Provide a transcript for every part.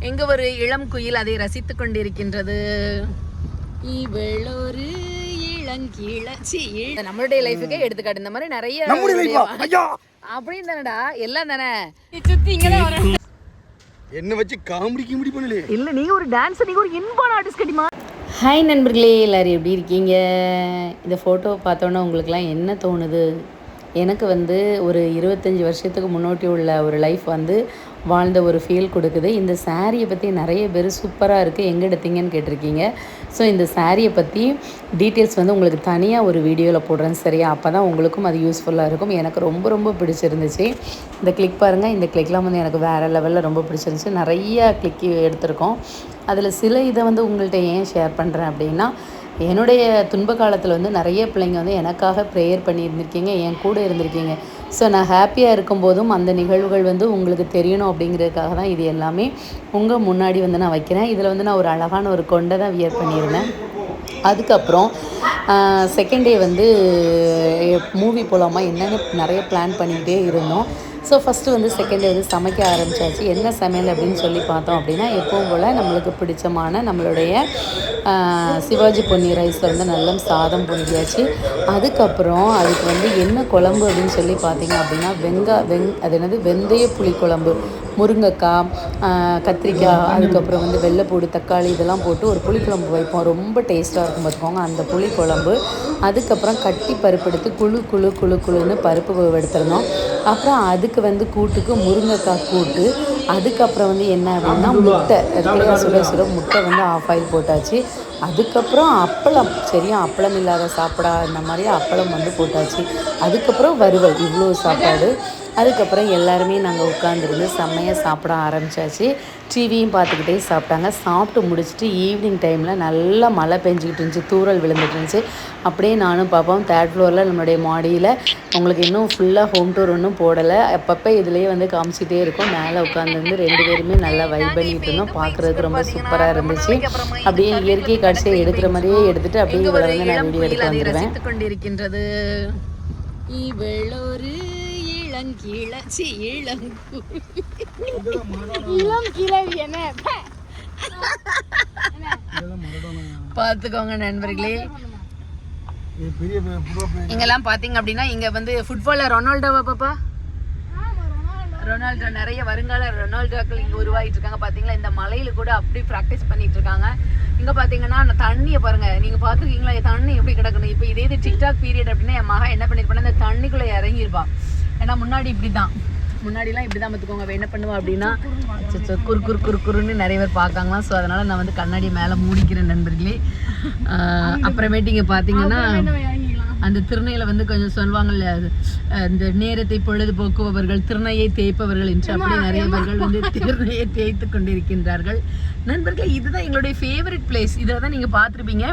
எங்க ஒரு இளம் குயில் அதை ரசித்துக் கொண்டிருக்கின்றது. இவளொரு இளங்கீழச்சி நம்மளுடைய லைஃபுக்கே எடுத்துக்காட்டு. இந்த மாதிரி நிறைய அப்படின்னு தானடா எல்லாம் தானே சுத்தி இங்கதான் என்ன வச்சு காமெடி பண்ணல. இல்ல நீங்க ஒரு டான்ஸ், நீங்க ஒரு இன்பான ஆர்டிஸ்ட் கடிமா. ஹாய் நண்பர்களே, எல்லோரும் எப்படி இருக்கீங்க? இந்த ஃபோட்டோவை பார்த்தோன்னே உங்களுக்குலாம் என்ன தோணுது? எனக்கு வந்து ஒரு 25 வருஷத்துக்கு முன்னோட்டி உள்ள ஒரு லைஃப் வந்து வாழ்ந்த ஒரு ஃபீல் கொடுக்குது. இந்த சாரியை பற்றி நிறைய பேர் சூப்பராக இருக்குது, எங்கே எடுத்தீங்கன்னு கேட்டிருக்கீங்க. ஸோ இந்த சாரியை பற்றி டீட்டெயில்ஸ் வந்து உங்களுக்கு தனியாக ஒரு வீடியோவில் போடுறேன், சரியா? அப்போ தான் உங்களுக்கும் அது யூஸ்ஃபுல்லாக இருக்கும். எனக்கு ரொம்ப ரொம்ப பிடிச்சிருந்துச்சு. இந்த கிளிக் பாருங்கள், இந்த கிளிக்லாம் வந்து எனக்கு வேறு லெவலில் ரொம்ப பிடிச்சிருந்துச்சு. நிறைய கிளிக் எடுத்திருக்கோம். அதில் சில இதை வந்து உங்கள்கிட்ட ஏன் ஷேர் பண்ணுறேன் அப்படின்னா, என்னுடைய துன்ப காலத்தில் வந்து நிறைய பிள்ளைங்க வந்து எனக்காக ப்ரேயர் பண்ணியிருந்திருக்கீங்க, என் கூட இருந்திருக்கீங்க. ஸோ நான் ஹாப்பியாக இருக்கும்போதும் அந்த நிகழ்வுகள் வந்து உங்களுக்கு தெரியணும் அப்படிங்கிறதுக்காக தான் இது எல்லாமே உங்கள் முன்னாடி வந்து நான் வைக்கிறேன். இதில் வந்து நான் ஒரு அழகான ஒரு கொண்டை தான் வியர் பண்ணியிருந்தேன். அதுக்கப்புறம் செகண்ட் டே வந்து மூவி போகலாமா என்னென்னு நிறைய பிளான் பண்ணிக்கிட்டே இருந்தோம். ஸோ ஃபஸ்ட்டு வந்து செகண்ட் டே வந்து சமைக்க ஆரம்பித்தாச்சு. என்ன சமையல் அப்படின்னு சொல்லி பார்த்தோம் அப்படின்னா, எப்பவும் போல் நம்மளுக்கு பிடிச்சமான நம்மளுடைய சிவாஜி பொன்னி ரைஸில் வந்து நல்ல சாதம் பொங்கியாச்சு. அதுக்கப்புறம் அதுக்கு வந்து என்ன குழம்பு அப்படின்னு சொல்லி பார்த்தீங்க அப்படின்னா அது என்னது வெந்தய புளி குழம்பு, முருங்கைக்காய், கத்திரிக்காய், அதுக்கப்புறம் வந்து வெள்ளைப்பூடு, தக்காளி இதெல்லாம் போட்டு ஒரு புளிக்குழம்பு வைப்போம். ரொம்ப டேஸ்ட்டாக இருக்கும் பார்த்துக்கோங்க அந்த புளிக்குழம்பு. அதுக்கப்புறம் கட்டி பருப்பு எடுத்து குழுன்னு பருப்பு எடுத்துருந்தோம். அப்புறம் அதுக்கு வந்து கூட்டுக்கு முருங்கைக்காய் கூட்டு. அதுக்கப்புறம் வந்து என்ன அப்படின்னா முட்டை சுட முட்டை வந்து ஆஃப் ஆயில் போட்டாச்சு. அதுக்கப்புறம் அப்பளம், சரியா? அப்பளம் இல்லாத சாப்பிடா இந்த மாதிரி அப்பளம் வந்து போட்டாச்சு. அதுக்கப்புறம் வறுவல், இவ்வளோ சாப்பாடு. அதுக்கப்புறம் எல்லாருமே நாங்கள் உட்காந்துருந்து செம்மையாக சாப்பிட ஆரம்பித்தாச்சு. டிவியும் பார்த்துக்கிட்டே சாப்பிட்டாங்க. சாப்பிட்டு முடிச்சுட்டு ஈவினிங் டைமில் நல்லா மழை பெஞ்சிக்கிட்டு இருந்துச்சு, தூறல் விழுந்துட்டு இருந்துச்சு. அப்படியே நானும் பாப்பாவும் 3rd ஃப்ளோரில் நம்மளுடைய மாடியில், உங்களுக்கு இன்னும் ஃபுல்லாக ஹோம் டூர் ஒன்றும் போடலை, அப்பப்போ இதுலேயே வந்து காமிச்சிட்டே இருக்கும். மேலே உட்காந்துருந்து 2 பேருமே நல்லா வைப் பண்ணிகிட்டு இருந்தோம். பார்க்குறதுக்கு ரொம்ப சூப்பராக இருந்துச்சு. அப்படியே இயற்கை காட்சியை எடுக்கிற மாதிரியே எடுத்துகிட்டு அப்படியே இவ்வளோ வந்து நான் வீடியோ எடுத்து வந்துடுவேன். கொண்டிருக்கின்றது இவளொரு இளங்கிழச்சி பார்த்துக்கோங்க நண்பர்களே. இங்கெல்லாம் பார்த்தீங்க அப்படின்னா இங்கே வந்து ஃபுட்பாலர் ரொனால்டோவா பாப்பா, ரொனால்டோ நிறைய வருங்கால ரொனால்டோக்கள் இங்கே உருவாகிட்டு இருக்காங்க. பார்த்தீங்களா? இந்த மலையில் கூட அப்படி ப்ராக்டிஸ் பண்ணிட்டு இருக்காங்க. இங்கே பார்த்தீங்கன்னா தண்ணியை பாருங்கள், நீங்கள் பார்த்துருக்கீங்களா தண்ணி எப்படி கிடக்கணும்? இப்போ இதே டிக்டாக் பீரியட் அப்படின்னா என் மகன் என்ன பண்ணியிருப்பானா இந்த தண்ணிக்குள்ளே இறங்கியிருப்பான். ஏன்னா முன்னாடி இப்படி தான், முன்னாடிலாம் இப்படி தான் பார்த்துக்கோங்க. என்ன பண்ணுவோம் அப்படின்னா குறுன்னு நிறைய பேர் பார்க்காங்களாம். ஸோ அதனால் நான் வந்து கண்ணாடி மேலே மூடிக்கிறேன் நண்பர்களே. அப்புறமேட்டு இங்கே பார்த்தீங்கன்னா அந்த திருநையில் வந்து கொஞ்சம் சொல்லுவாங்கல்ல, இந்த நேரத்தை பொழுதுபோக்குபவர்கள் திருநையை தேய்ப்பவர்கள் என்று, அப்படி நிறைய பேர்கள் வந்து திருநையை தேய்த்து கொண்டிருக்கின்றார்கள் நண்பர்களே. இதுதான் எங்களுடைய ஃபேவரட் பிளேஸ். இதில் தான் நீங்கள் பார்த்துருப்பீங்க.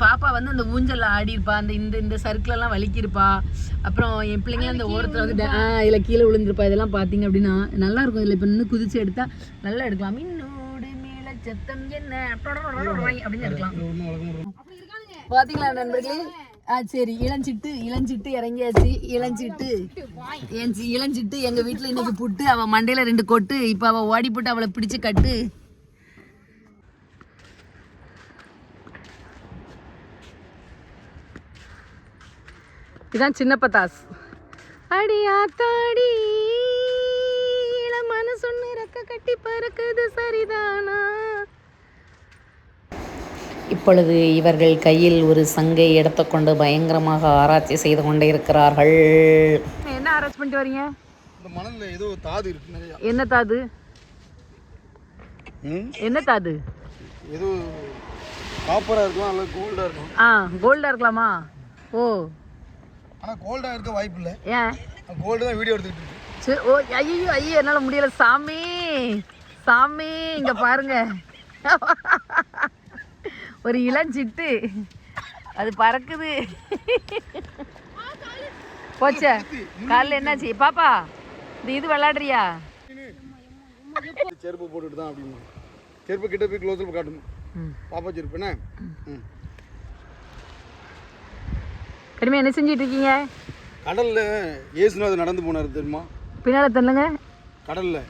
பாப்பா வந்து அந்த ஊஞ்சல் ஆடிருப்பா, அந்த இந்த சர்க்கிளெல்லாம் வலிக்கிருப்பா. அப்புறம் என் பிள்ளைங்களாம் அந்த ஓரத்தில் வந்து இதில் கீழே விழுந்திருப்பா. இதெல்லாம் பார்த்தீங்க அப்படின்னா நல்லாயிருக்கும். இதில் இப்போ இன்னும் குதிச்சு எடுத்தால் நல்லா எடுக்கலாம். இன்னோடு மேலே சத்தம் என்ன அப்படின்னு எடுக்கலாம். பார்த்தீங்களா நண்பர்களே? சரி, இளஞ்சிட்டு இறங்கியாச்சு. இளஞ்சிட்டு எங்கள் வீட்டில் இன்னைக்கு புட்டு, அவள் மண்டையில் 2 கொட்டு. இப்போ அவள் ஓடி போட்டு அவளை பிடிச்சி கட்டு. இதான் சின்ன பத்தாஸ். அடியா தாடி மனசொன்னு ரெக்க கட்டி பறக்குது சரிதானா. இப்பொழுது இவர்கள் கையில் ஒரு சங்கை எடுத்துக்கொண்டு பயங்கரமாக ஆராய்ச்சி செய்து கொண்டே இருக்கிறார்கள். என்ன ஆராய்ச்சி பண்ணிட்டு வரீங்க? இந்த மணல்ல ஏதோ தாது இருக்கு நிறைய. என்ன தாது? என்ன தாது? ஏதோ காப்பரா இருக்கலாம், அல்ல கோல்டா இருக்கலாம். கோல்டா இருக்கலாமா? ஓ, ஆனா கோல்டா இருக்க வாய்ப்பு இல்லை. ஏன்? கோல்டு தான் வீடியோ எடுத்துக்கிட்டு இருக்கு. சரி. ஓ, ஐயோ என்னால் முடியல சாமி. இங்க பாருங்க, ஒரு இளஞ்சிட்டு அது பறக்குது. போச்சே, காலைல என்னாச்சு பாப்பா? இது விளையாடுறியா? செருப்பு போட்டுட்டு தான் அப்படின்னு. செருப்பு கிட்ட போய் க்ளோஸில் காட்டணும். பாப்பா செருப்பு என்ன? கடுமையாக என்ன செஞ்சிட்டு இருக்கீங்க? கடலில் ஏசுநாதர் நடந்து போனார் தெரியுமா? பின்னால் தெரியலங்க. கடலில்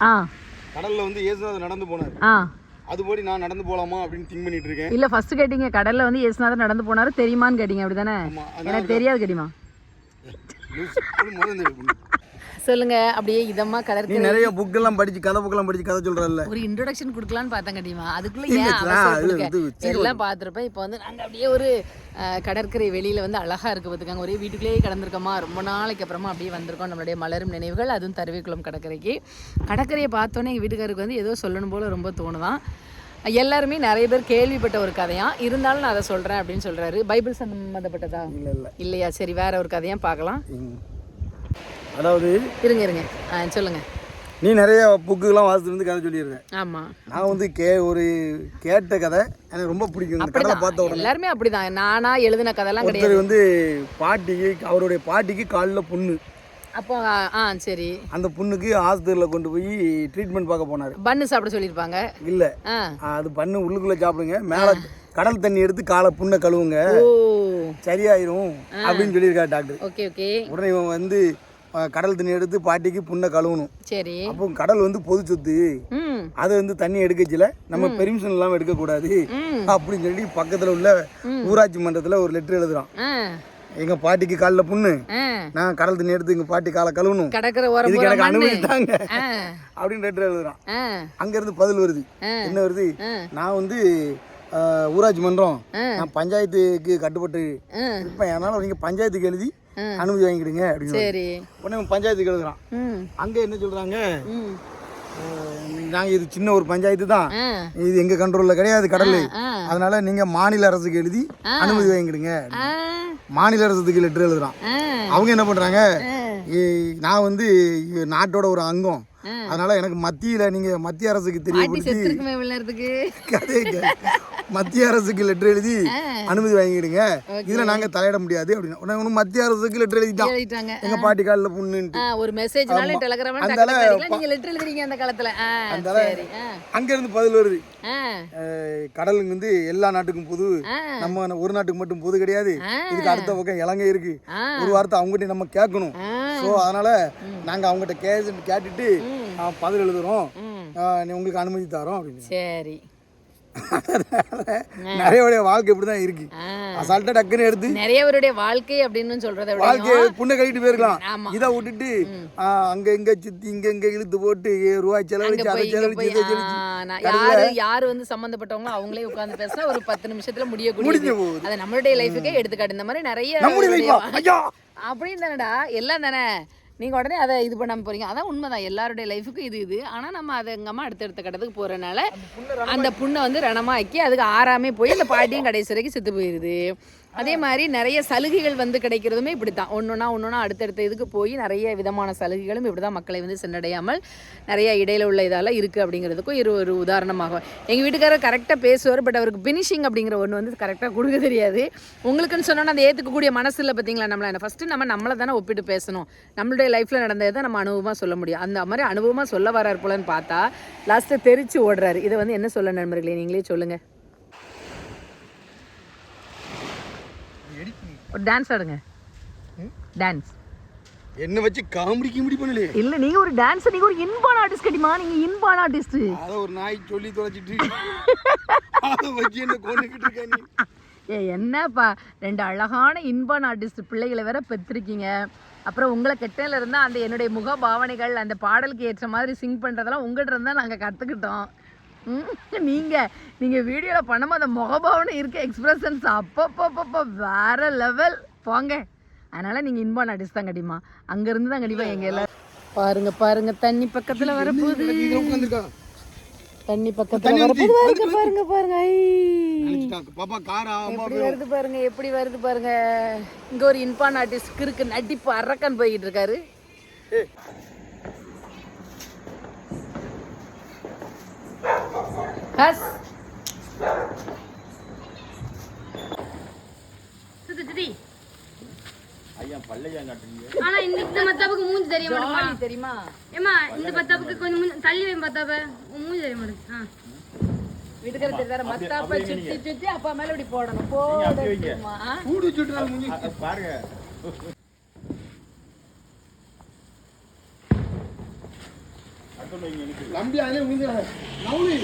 கடல்ல வந்து இயேசுநாதர் நடந்து போனார். அதுபடி நான் நடந்து போலாமா அப்படின்னு திங்க் பண்ணிட்டு இருக்கேன். இல்ல ஃபர்ஸ்ட் கேட்டீங்க கடல்ல வந்து இயேசுநாதர் நடந்து போனாரு தெரியுமான்னு கேட்டீங்க அப்படிதானே? எனக்கு தெரியாது கேட்டிமா. சொல்லுங்க. அப்படியே இதமா கடற்கரை நிறைய புக் எல்லாம் படிச்சு கதை சொல்றல்ல, ஒரு இன்ட்ரோடக்ஷன் கொடுக்கலான்னு பார்த்தேன் கட்டிமா. அதுக்குள்ள எல்லாம் பார்த்துருப்பேன். இப்போ வந்து நாங்கள் அப்படியே ஒரு கடற்கரை வெளியில் வந்து அழகாக இருக்குது பார்த்துக்காங்க. ஒரே வீட்டுக்குள்ளேயே கடந்திருக்கோமா, ரொம்ப நாளைக்கு அப்புறமா அப்படியே வந்திருக்கோம் நம்மளுடைய மலரும் நினைவுகள், அதுவும் தருவிக்குளம் கடற்கரைக்கு. கடற்கரையை பார்த்தோன்னே எங்கள் வீட்டுக்காருக்கு வந்து ஏதோ சொல்லணும் போல் ரொம்ப தோணுதான். எல்லாருமே நிறைய பேர் கேள்விப்பட்ட ஒரு கதையாக இருந்தாலும் நான் அதை சொல்கிறேன் அப்படின்னு சொல்கிறாரு. பைபிள் சம்மந்தப்பட்டதா? இல்லையா? சரி, வேற ஒரு கதையாக பார்க்கலாம். அதாவது இருங்க சொல்லுங்க. நீ நிறைய புக்குலாம் வாசித்து கதை சொல்லிடுறேன். ஆமாம், நான் வந்து கேட்ட கதை எனக்கு ரொம்ப பிடிக்கும். கடலை பார்த்த உடனே எல்லாருமே அப்படிதான். நானா எழுதின கதைலாம் கிடையாது. வந்து அவருடைய பாட்டிக்கு காலில் புண்ணு. அப்போ சரி, அந்த புண்ணுக்கு ஹாஸ்பிட்டலில் கொண்டு போய் ட்ரீட்மெண்ட் பார்க்க போனார். பண்ணு சாப்பிட சொல்லியிருப்பாங்க. இல்லை, அது பண்ணு உள்ளுக்குள்ளே சாப்பிடுங்க, மேலே கடல் தண்ணி எடுத்து காலை புண்ணை கழுவுங்க, சரியாயிரும் அப்படின்னு சொல்லியிருக்காரு டாக்டர். Okay okay. உடனே இவன் வந்து கடல் தண்ணி எடுத்து பாட்டிக்கு புண்ணை கழுவணும். சரி. அப்போ கடல் வந்து பொது சொத்து, அதை வந்து தண்ணி எடுக்கச்சில நம்ம பெர்மிஷன் இல்லாமல் எடுக்கக்கூடாது அப்படின்னு சொல்லி பக்கத்தில் உள்ள ஊராட்சி மன்றத்தில் ஒரு லெட்டர் எழுதுறான். எங்க பாட்டிக்கு காலில் புண்ணு, நான் கடல் தண்ணி எடுத்து எங்க பாட்டி காலை கழுவணும், இதுக்கு எனக்கு அனுமதி தாங்க அப்படின்னு லெட்டர் எழுதுறான். அங்க இருந்து பதில் வருது. என்ன வருது? நான் வந்து ஊராட்சி மன்றம், நான் பஞ்சாயத்துக்கு கட்டுப்பட்டு இருப்பேன், அதனால நீங்க பஞ்சாயத்துக்கு எழுதி அனுமதி வாங்கிடுங்க அப்படின்னு. உடனே பஞ்சாயத்துக்கு எழுதுறான். அங்க என்ன சொல்றாங்க, நாங்க இது சின்ன ஒரு பஞ்சாயத்து தான், இது எங்க கண்ட்ரோல்ல கிடையாது கடல், அதனால நீங்க மாநில அரசுக்கு எழுதி அனுமதி வாங்கிடுங்க. மாநில அரசுக்கு லெட்டர் எழுதுறான். அவங்க என்ன பண்றாங்க, நான் வந்து நாட்டோட ஒரு அங்கம், அதனால எனக்கு மத்தியில நீங்க மத்திய அரசுக்கு தெரியப்படுத்தி மத்திய அரசுக்கு லெட்டர் எழுதி அனுமதி வாங்கிடுங்க, இதுல நாங்க தலையிட முடியாது அப்படின்னு மத்திய அரசுக்கு லெட்டர் எழுதிட்டாங்க. எங்க பாட்டி காலில் புண்ணுன்னு ஒரு மெசேஜ் அங்க இருந்து பதில் வருது. கடலுக்கு வந்து எல்லா நாட்டுக்கும் பொது, நம்ம ஒரு நாட்டுக்கு மட்டும் பொது கிடையாது, இதுக்கு அடுத்த பக்கம் இலங்கை இருக்கு, ஒரு வார்த்தை அவங்ககிட்ட நம்ம கேட்கணும். ஸோ அதனால நாங்க அவங்ககிட்ட கேட்டுட்டு பதில் எழுதுறோம், உங்களுக்கு அனுமதி தரோம் அப்படின்னு. சரி. நிறைய வாழ்க்கை இப்படிதான் இருக்கு. அசால்ட்டா டக்குன்னு எடுத்து நிறையவருடைய வாழ்க்கை அப்படின்னு சொல்றத வாழ்க்கை புண்ணை கழிட்டு போயிருக்கலாம். இதை விட்டுட்டு அங்க இங்க சுத்தி இங்க இழுத்து போட்டு ரூபாய் செலவழிச்சு யாரு வந்து சம்பந்தப்பட்டவங்க அவங்களே உட்கார்ந்து பேசினா ஒரு 10 நிமிஷத்துல முடிய அது நம்மளுடைய லைஃபுக்கே எடுத்துக்காட்டு. இந்த மாதிரி நிறைய அப்படின்னு தானடா எல்லாம் தானே. நீங்கள் உடனே அதை இது பண்ணாமல் போகிறீங்க, அதான் உண்மைதான். எல்லாருடைய லைஃபுக்கும் இது ஆனால் நம்ம அதை எங்கம்மா அடுத்தடுத்த கட்டத்துக்கு போகிறனால அந்த புண்ணை வந்து ரணமாக்கி அதுக்கு ஆறாமே போய் அந்த பாட்டியும் கடைசி வரைக்கும் செத்து போயிடுது. அதே மாதிரி நிறைய சலுகைகள் வந்து கிடைக்கிறதுமே இப்படி தான், ஒன்றுனா அடுத்தடுத்த இதுக்கு போய் நிறைய விதமான சலுகைகளும் இப்படி தான் மக்களை வந்து சென்றடையாமல் நிறைய இடையில உள்ள இதெல்லாம் இருக்குது அப்படிங்கிறதுக்கும் ஒரு உதாரணமாகும். எங்கள் வீட்டுக்காரர் கரெக்டாக பேசுவார், பட் அவருக்கு ஃபினிஷிங் அப்படிங்கிற ஒன்று வந்து கரெக்டாக கொடுக்க தெரியாது. உங்களுக்குன்னு சொன்னோன்னா அந்த ஏற்றுக்கக்கூடிய மனசு இல்லை பார்த்தீங்களா. ஃபஸ்ட்டு நம்மளை தானே ஒப்பிட்டு பேசணும், நம்மளுடைய லைஃப்பில் நடந்ததை தான் நம்ம அனுபவமாக சொல்ல முடியும். அந்த மாதிரி அனுபவமாக சொல்ல வரார் போலன்னு பார்த்தா லாஸ்ட்டு தெரிச்சு ஓடுறாரு. இதை வந்து என்ன சொல்ல நண்பர்களே, நீங்களே சொல்லுங்கள். ஒரு டான்ஸ் ஆடுங்க. டான்ஸ் என்ன வச்சு காமெடி பண்ணல. இல்ல நீங்க ஒரு டான்ஸ், நீங்க ஒரு இன்பான் ஆர்டிஸ்ட் கடிமா, நீங்க இன்பான் ஆர்டிஸ்ட். அத ஒரு நாய் சொல்லி தொலைச்சிட்டு அத வச்சு என்ன கொன்னுக்கிட்டு இருக்க நீ. என்னப்பா, 2 அழகான இன்பான் ஆர்டிஸ்ட் பிள்ளைகளை வேற பெற்றிருக்கீங்க. அப்புறம் உங்களை கெட்டல இருந்தா அந்த என்னுடைய முக பாவனைகள் அந்த பாடலுக்கு ஏற்ற மாதிரி சிங் பண்றதெல்லாம் உங்கள்கிட்ட இருந்தா நாங்க கத்துக்கிட்டோம். நீங்கள் வீடியோவில் பண்ணும்போது அந்த முகபாவனை இருக்க எக்ஸ்பிரஷன்ஸ் அப்பப்போ வேற லெவல் போங்க. அதனால் நீங்கள் இன்பான் ஆர்டிஸ்ட் தான் கண்டிப்பா, அங்கேருந்து தான் கண்டிப்பாக எங்கள் எல்லாம் பாருங்க தண்ணி பக்கத்தில் வரப்போகுது, தண்ணி பக்கத்தில் வரப்போகுது. பாருங்க எப்படி வருது பாருங்க. இங்கே ஒரு இன்பான் ஆர்டிஸ்ட் இருக்கு, நடிப்பு அரக்கன் போய்கிட்டு இருக்காரு. ஆனா இந்த மத்தாப்புக்கு மூஞ்சி தெரியுமா? ஏமா இந்த மத்தாப்புக்கு கொஞ்சம் தள்ளி வை, மத்தாப்ப மூஞ்சி தெரிய மாட்டேங்குது. வீட்டுக்காரர் வேற மத்தாப்ப சுத்தி அப்பா மேல இப்படி போடணும். போடுமா பாருங்க. நம்பி அதிலே விழுந்து நவுலி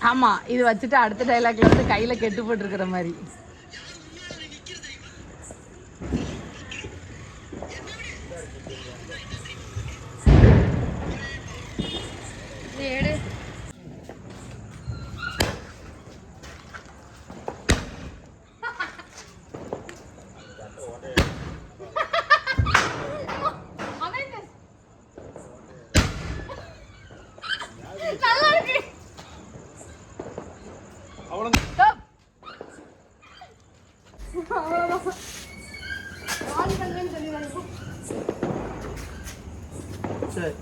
ஆமா இது வச்சுட்டு அடுத்த டைலாக்ல வந்து கையில கெட்டு போட்டுருக்கிற மாதிரி. சரி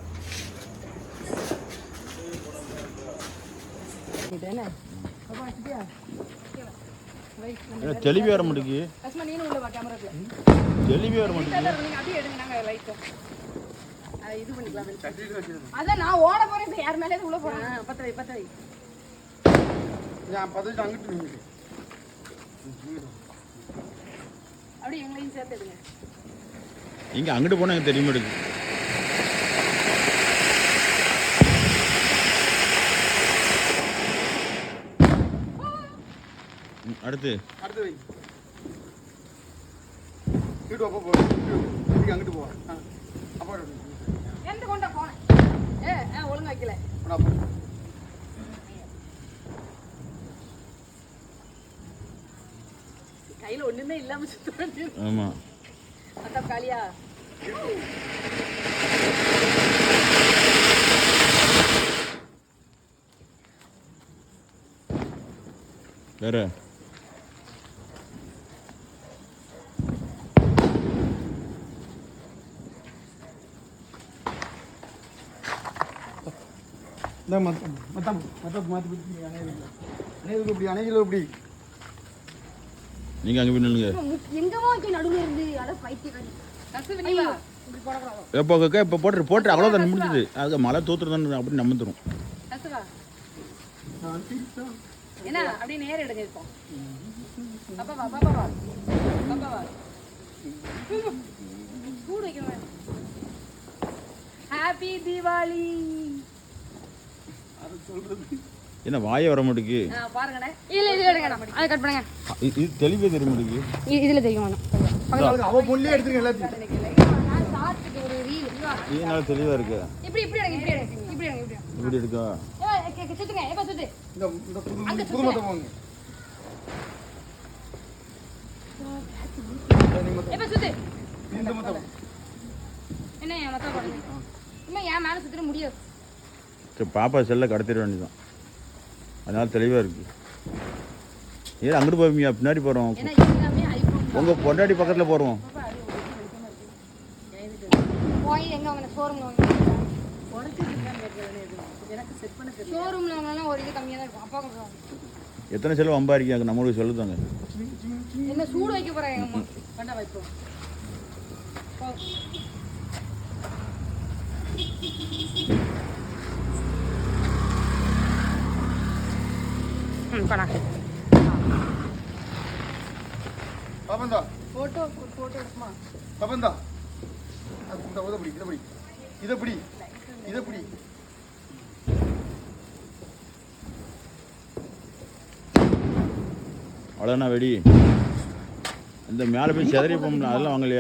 தெளிவே வர மாட்டேங்குது. தெளிவே வர மாட்டேங்குது. அதான் நான் ஓட போறேன், யார் மேலே உள்ள போறேன். பத்த வை நான் பதவிட்டு அங்கிட்டு நின்னுட்டு அப்படியே எங்களையும் சேர்த்து எடுங்க. இங்க அங்கிட்டு போனா எனக்கு தெரிய மாட்டேங்குது. அடுத்து வை வீட்டு அப்போ போய் அங்கிட்டு போவா அப்பா எந்த கொண்ட போனேன் ஒழுங்கு வைக்கல. கையில ஒண்ணுமே இல்லாம சுத்த. ஆமா அத்தா காலியா வேற நீங்க அங்க போய் நில்லுங்க. எங்கமா நடுவுல இருந்து அட பைத்தியக்காரி இப்போ போட்டு அவ்வளோதான் முடிஞ்சுது. அது மழை தூத்துறதுன்னு அப்படி நம்பிடுறோம். என்ன அப்படியே நேரம் எடுங்க இப்போ. பாப்பா வா பாப்பா வா பாப்பா வா சூடு வைக்கணும். ஹாப்பி தீபாவளி. அது சொல்றது என்ன வாயே வர மாட்டேங்குது. பாருங்கண்ணே. இல்ல இதுல எடுங்க, அதை கட் பண்ணுங்க. இது தெளிவே தெரிய மாட்டேங்குது. இதுல தெரியும் வேணும். அவ பொண்ணுலயே எடுத்துங்க எல்லாத்தையும். நான் சாப்பிட்டு ஒரு ரீல் இதனால தெளிவா இருக்கு. இப்படி இப்படி எடுங்க, இப்படி எடுங்க, இப்படி எடுங்க, இப்படி இப்படி இருக்கா? சுத்துங்க. எப்ப சுத்து இந்த புது மொத்தம் வாங்க. எப்ப சுத்து இந்த மொத்தம் என்ன மொத்தம் போடுங்க. இம்மா ஏன் மேல சுத்திர முடியாது. சரி பாப்பா செல்ல கடத்திட வேண்டியதான். அதனால தெளிவா இருக்கு. ஏன் அங்கிட்டு போவீங்க? பின்னாடி போறோம். ஏன்னா எல்லாமே ஐபோன். உங்க பொண்டாட்டி பக்கத்துல போறோம். போய் எங்க வாங்க ஷோரூம்ல வாங்க. எனக்கு செட் பண்ண தெரியும். ஷோரூம்ல வாங்கனா ஒரு இது கம்மியா தான் இருக்கும். அப்பா கொடுறாங்க. எத்தனை செலவு அம்பாரிக்காங்க நம்மளுக்கு சொல்லுதாங்க. என்ன சூடு வைக்க போறாங்க எங்க அம்மா. வேண்டாம் வைப்போம். படா பாப்பந்தா போட்டோ எடுக்குமா? பாப்பந்தா இந்த உதப்படி இதப்படி அவ்வளோண்ணா வெடி. இந்த மேலே போய் செதறி போகணும். அதெல்லாம் வாங்கலையா?